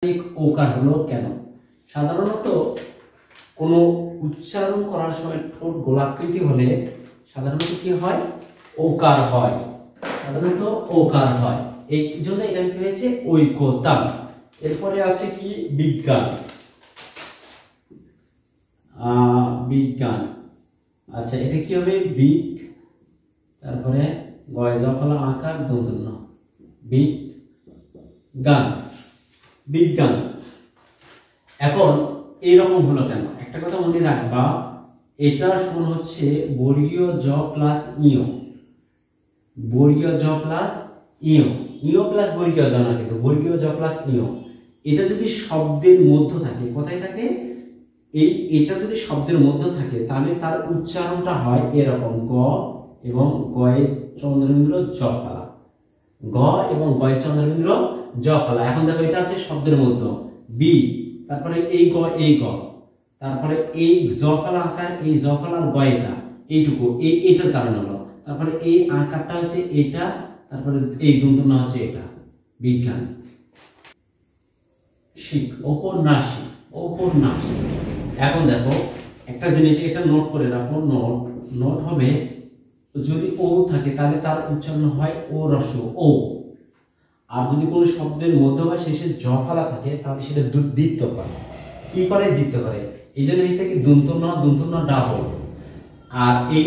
ওকার হলো কেন? সাধারণত কোনো উচ্চারণ করার সময় ঠোঁট গোলাকৃতি হলে সাধারণত কি হয়? ওকার হয়। সাধারণত ওকার হয়। এই জন্য এখানে কি হয়েছে? ঐকতান। এরপরে আছে কি? বিজ্ঞান। বিজ্ঞান। আচ্ছা, এটা কি হবে? বিগ, তারপরে গয় জফলা আকার দন্তন্য, বিজ্ঞান। বিজ্ঞান। এখন এইরকম হলো কেন? একটা কথা মনে রাখবা, এটার সমান হচ্ছে বর্গীয় জ প্লাস ইয়। বর্গীয় জ প্লাস ইয়, ইয় প্লাস বর্গীয় জ না, কিন্তু বর্গীয় জ প্লাস ইয়। এটা যদি শব্দের মধ্য থাকে, কোথায় থাকে? এটা যদি শব্দের মধ্য থাকে তাহলে তার উচ্চারণটা হয় এরকম, গ এবং গয়ে চন্দ্রবিন্দু জ ফলা, গ এবং গয়ে চন্দ্রবিন্দু জ ফলা। এখন দেখো এটা আছে শব্দের মধ্য, বি, তারপরে এই গ, এই গ, তারপরে এই জ ফলা আকার, এই জ ফলার গ, এটা এইটুকু, এটার কারণ হলো, তারপরে এই আকারটা হচ্ছে এটা, তারপরে এই দন্তন্য হচ্ছে এটা। বিজ্ঞান। শিখ, ঔপন্যাসিক। ঔপন্যাসিক। এখন দেখো একটা জিনিস, এটা নোট করে রাখো। নোট হবে যদি ও থাকে তাহলে তার উচ্চারণ হয় ও রস্য ও। আর যদি কোনো শব্দের মধ্য বা শেষে জ ফলা থাকে তাহলে সেটা দ্বিত্ব করে। কি করে? দ্বিত্ব করে। এই জন্য হয়েছে কি? দন্তন্য ডাবল। আর এই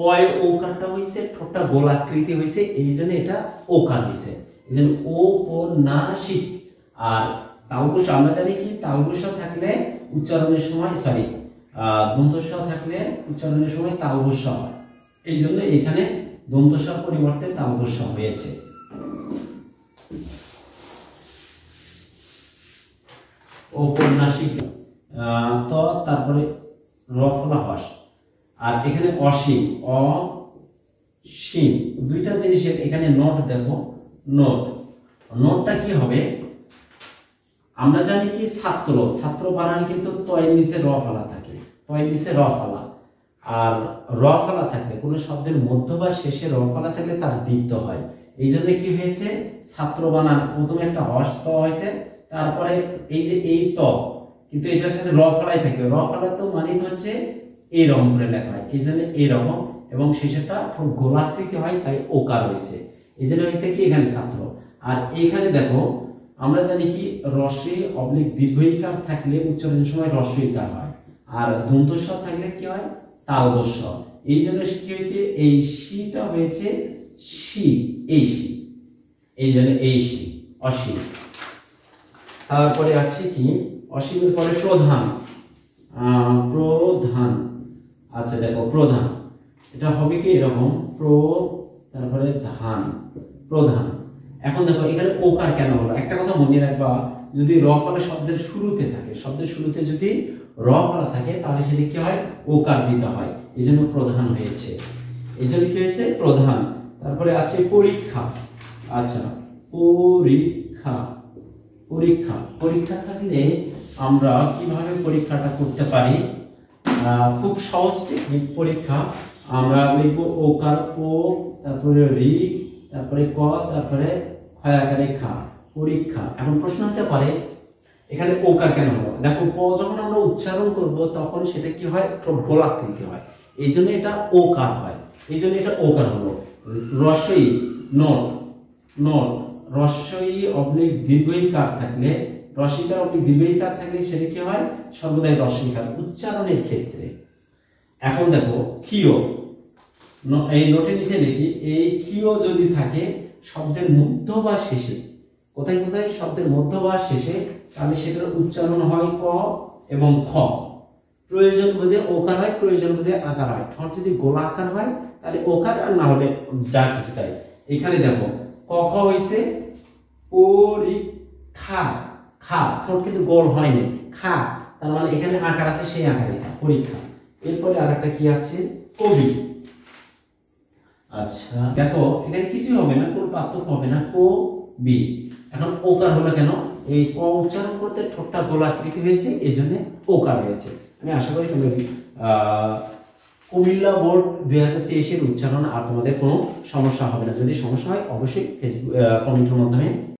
ওয় ওকারটা হয়েছে ঠোঁটটা গোলাকৃতি হয়েছে, এই জন্য এটা ওকার হয়েছে। এই জন্য ঔপন্যাসিক। আর তালবস্য আমরা জানি কি? তালবস্য থাকলে উচ্চারণের সময় দন্তস্ব থাকলে উচ্চারণের সময় তালবস্য হয়। এই জন্য এখানে দন্তস্বর পরিবর্তে তালবস্য হয়েছে। ঔপন্যাসিক। তো তারপরে র ফলা হস। আর এখানে অসীম, অসীম। দুইটা জিনিসের এখানে নোট দেখো। নোটটা কি হবে? আমরা জানি কি? ছাত্র বানানে কিন্তু তয়ের নিচে র ফলা থাকে, তয়ের নিচে র ফলা। আর র ফলা থাকলে কোনো শব্দের মধ্য বা শেষে র ফলা থাকলে তার দ্বিত্ব হয়। এই জন্য কি হয়েছে? ছাত্র বানান প্রথমে একটা হস ত হয়েছে, তারপরে এই যে এই ত, কিন্তু এটার সাথে র ফলাই থাকে। র ফলা তো মানে হচ্ছে এইরকম করে লেখা হয়, এই জন্য এইরকম, এবং শেষেটা খুব গোলাকৃতি হয়, তাই ওকার হয়েছে। এই জন্য হয়েছে কি? এখানে ছাত্র। আর এইখানে দেখো আমরা জানি কি? রস্যই অবলিক দীর্ঘইকার থাকলে উচ্চারণের সময় রস্যইকার হয়, আর দন্তস্ব থাকলে কি হয়? তালবস্য। এই জন্য কি হয়েছে? এই শিটা হয়েছে শি, এই শি, এই জন্য এই শি, অসীম। তারপরে আছে কি? অসীমের পরে প্রধান। প্রধান। আচ্ছা দেখো, প্রধান এটা হবে কি? এরকম, তারপরে ধান, প্রধান। এখন দেখো এখানে ওকার কেন হলো? একটা কথা মনে রাখবা, যদি র ফলা শব্দের শুরুতে থাকে, শব্দের শুরুতে যদি র ফলা থাকে তাহলে সেটা কি হয়? ওকার দিতে হয়। এই জন্য প্রধান হয়েছে। এই জন্য কি হয়েছে? প্রধান। তারপরে আছে পরীক্ষা। আচ্ছা, পরীক্ষা। পরীক্ষা। পরীক্ষা থাকলে আমরা কিভাবে পরীক্ষাটা করতে পারি? খুব সহজ টেকনিক। পরীক্ষা আমরা লিখবো ওকার ও, তারপরে রি, তারপরে ক, তারপরে ক্ষয় আকারে খা। পরীক্ষা। এখন প্রশ্ন হতে পারে এখানে ওকার কেন হলো? দেখো প যখন আমরা উচ্চারণ করব তখন সেটা কি হয়? গোলাকৃতি হয়, এই জন্য এটা ওকার হয়। এই জন্য এটা ওকার হলো। রস্যই, নোট রস্যই অবলিক দীর্ঘইকার থাকলে, রস্যইকার অবলিক দীর্ঘইকার থাকলে সেটা কি হয়? সর্বদাই রস্যইকার উচ্চারণের ক্ষেত্রে। এখন দেখো ক্ষীয়, এই নোটের নিচে লিখি, এই ক্ষীয় যদি থাকে শব্দের মধ্য বা শেষে, কোথায় কোথায়? শব্দের মধ্য বা শেষে, তাহলে সেটার উচ্চারণ হয় ক এবং খ। প্রয়োজন বোধে ওকার হয়, প্রয়োজন বোধে আকার হয়। ঠোঁট যদি গোলাকার হয় তাহলে ওকার, আর না হলে যা কিছু তাই। এখানে দেখো ক খ হয়েছে পরীক্ষা, খা, ঠোঁট কিন্তু গোল হয়নি, খা, তার মানে এখানে আকার আছে, সেই আকার এটা পরীক্ষা। এরপরে আরেকটা কি আছে? কবি। আচ্ছা দেখো এখানে কিছু হবে না, কোনো পার্থক্য হবে না, কবি। এখন ওকার হলো কেন? এই ক উচ্চারণ করতে ঠোঁটটা গোলাকৃতি হয়েছে, এই জন্য ওকার হয়েছে। আমি আশা করি তোমরা কুমিল্লা বোর্ড 2023-এর উচ্চারণ আর তোমাদের কোনো সমস্যা হবে না। যদি সমস্যা হয় অবশ্যই ফেসবুক কমেন্টের মাধ্যমে